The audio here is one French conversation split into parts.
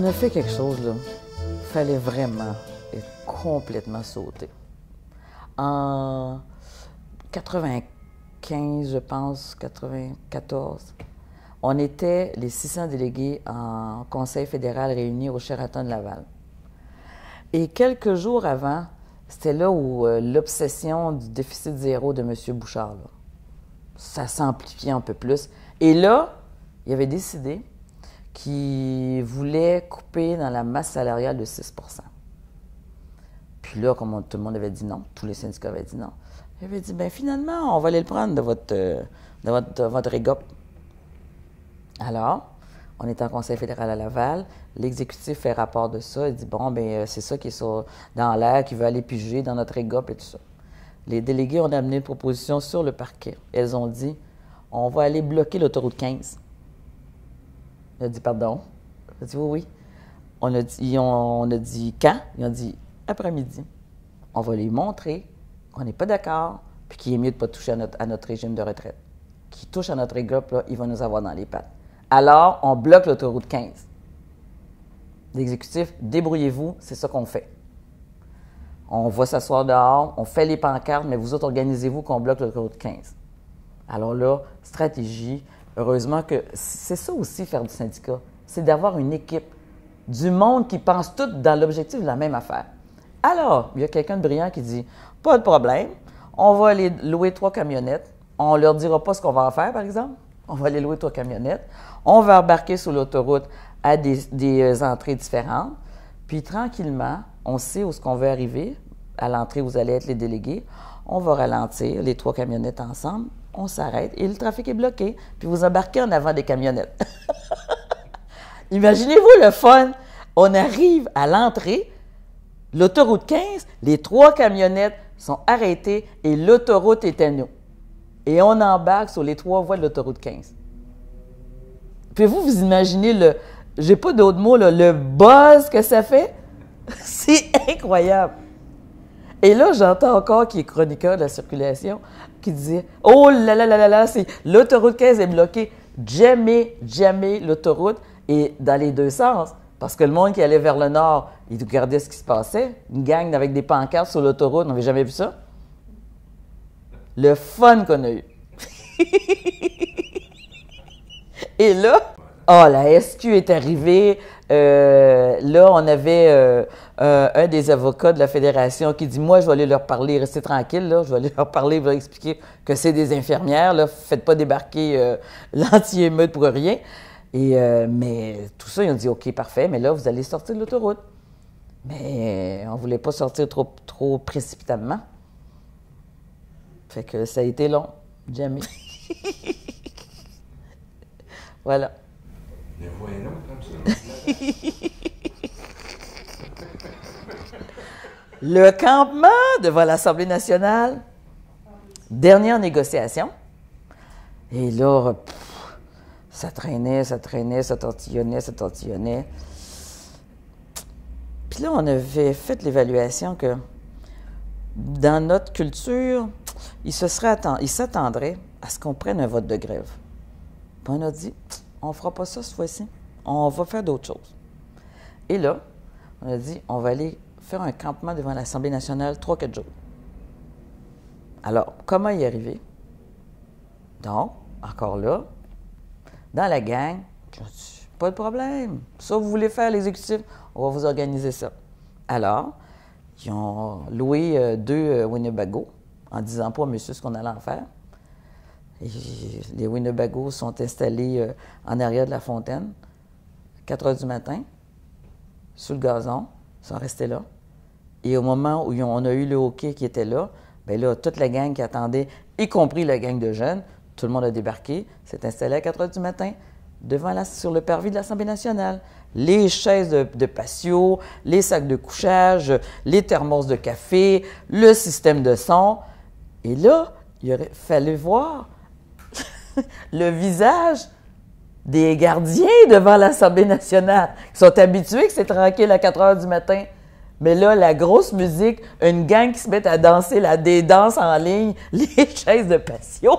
On a fait quelque chose, là. Il fallait vraiment être complètement sauté. En 95, je pense, 94, on était les 600 délégués en Conseil fédéral réunis au Sheraton Laval. Et quelques jours avant, c'était là où l'obsession du déficit zéro de M. Bouchard, là, ça s'amplifiait un peu plus. Et là, il avait décidé qu'il voulait couper dans la masse salariale de 6 %. Puis là, comme tout le monde avait dit non, tous les syndicats avaient dit non, il avait dit, bien finalement, on va aller le prendre de votre égop. Alors, on est en Conseil fédéral à Laval, l'exécutif fait rapport de ça, il dit, bon, bien c'est ça qui est dans l'air, qui veut aller piger dans notre égop et tout ça. Les délégués ont amené une proposition sur le parquet. Elles ont dit, on va aller bloquer l'autoroute 15. Il a dit, pardon? Il a dit, oui, oui. On a dit quand? Ils ont dit, après-midi. On va lui montrer qu'on n'est pas d'accord, puis qu'il est mieux de ne pas toucher à notre régime de retraite. Qui touche à notre égop, là, il va nous avoir dans les pattes. Alors, on bloque l'autoroute 15. L'exécutif, débrouillez-vous, c'est ça qu'on fait. On va s'asseoir dehors, on fait les pancartes, mais vous autres, organisez-vous qu'on bloque l'autoroute 15. Alors là, stratégie. Heureusement que c'est ça aussi, faire du syndicat. C'est d'avoir une équipe, du monde qui pense tout dans l'objectif de la même affaire. Alors, il y a quelqu'un de brillant qui dit, pas de problème, on va aller louer 3 camionnettes. On ne leur dira pas ce qu'on va en faire, par exemple. On va aller louer 3 camionnettes. On va embarquer sur l'autoroute à des entrées différentes. Puis tranquillement, on sait où est-ce qu'on veut arriver, à l'entrée où vous allez être les délégués. On va ralentir les 3 camionnettes ensemble. On s'arrête et le trafic est bloqué. Puis vous embarquez en avant des camionnettes. Imaginez-vous le fun. On arrive à l'entrée, l'autoroute 15, les 3 camionnettes sont arrêtées et l'autoroute est à nous. Et on embarque sur les 3 voies de l'autoroute 15. Puis vous imaginez j'ai pas d'autres mots, là, le buzz que ça fait? C'est incroyable. Et là, j'entends encore qui est chroniqueur de la circulation qui disait « Oh là là là là là, l'autoroute 15 est bloquée. Jamais l'autoroute. » Et dans les deux sens, parce que le monde qui allait vers le nord, il regardait ce qui se passait. Une gang avec des pancartes sur l'autoroute, on n'avait jamais vu ça. Le fun qu'on a eu. Et là, la SQ est arrivée. Là, on avait un des avocats de la Fédération qui dit, moi, je vais aller leur parler, restez tranquille, là, je vais aller leur parler, je vais leur expliquer que c'est des infirmières, là, faites pas débarquer l'anti-émeute pour rien. Mais tout ça, ils ont dit, OK, parfait, mais là, vous allez sortir de l'autoroute. Mais on ne voulait pas sortir trop précipitamment. Fait que ça a été long, jamais. Voilà. Les voix est longue comme ça. Le campement devant l'Assemblée nationale, dernière négociation. Et là, ça traînait, ça tortillonnait. Puis là, on avait fait l'évaluation que dans notre culture, il s'attendrait à ce qu'on prenne un vote de grève. Puis on a dit, on ne fera pas ça cette fois-ci. On va faire d'autres choses. Et là, on a dit, on va aller faire un campement devant l'Assemblée nationale 3-4 jours. Alors, comment y arriver? Donc, encore là, dans la gang, j'ai dit, pas de problème. Ça, vous voulez faire l'exécutif, on va vous organiser ça. Alors, ils ont loué 2 Winnebago en disant pas à monsieur ce qu'on allait en faire. Et les Winnebago sont installés en arrière de la fontaine, 4 heures du matin, sous le gazon, ils sont restés là. Et au moment où on a eu le hockey qui était là, bien là, toute la gang qui attendait, y compris la gang de jeunes, tout le monde a débarqué, s'est installé à 4 heures du matin, sur le parvis de l'Assemblée nationale. Les chaises de patio, les sacs de couchage, les thermos de café, le système de son. Et là, il aurait fallu voir le visage des gardiens devant l'Assemblée nationale. Ils sont habitués que c'est tranquille à 4 heures du matin. Mais là, la grosse musique, une gang qui se met à danser des danses en ligne, les chaises de patio.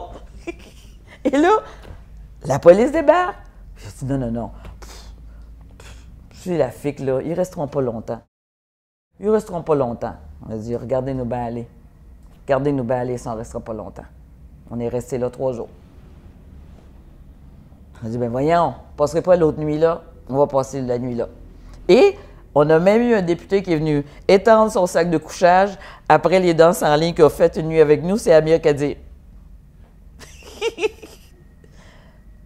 Et là, la police débarque. J'ai dit non. Je suis la fique, là, ils resteront pas longtemps. Ils resteront pas longtemps. On a dit, regardez-nous bien aller. Regardez-nous bien aller, ça ne restera pas longtemps. On est resté là 3 jours. On a dit, ben voyons, on ne passerait pas l'autre nuit là, on va passer la nuit là. Et on a même eu un député qui est venu étendre son sac de couchage après les danses en ligne qu'il a fait une nuit avec nous, c'est Amir Kadir.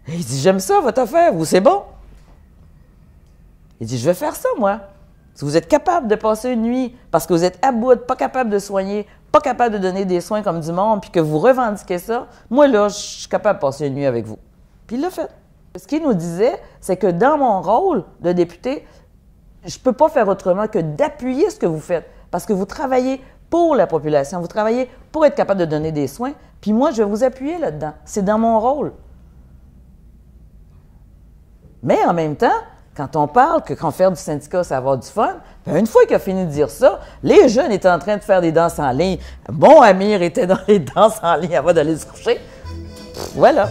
Il dit, j'aime ça, votre affaire, vous, c'est bon. Il dit, je vais faire ça, moi. Si vous êtes capable de passer une nuit parce que vous êtes à bout, pas capable de soigner, pas capable de donner des soins comme du monde, puis que vous revendiquez ça, moi, là, je suis capable de passer une nuit avec vous. Puis il l'a fait. Ce qu'il nous disait, c'est que dans mon rôle de député, je ne peux pas faire autrement que d'appuyer ce que vous faites, parce que vous travaillez pour la population, vous travaillez pour être capable de donner des soins, puis moi, je vais vous appuyer là-dedans. C'est dans mon rôle. Mais en même temps, quand on parle que quand faire du syndicat, c'est avoir du fun, bien, une fois qu'il a fini de dire ça, les jeunes étaient en train de faire des danses en ligne. Bon, Amir était dans les danses en ligne avant d'aller se coucher. Voilà.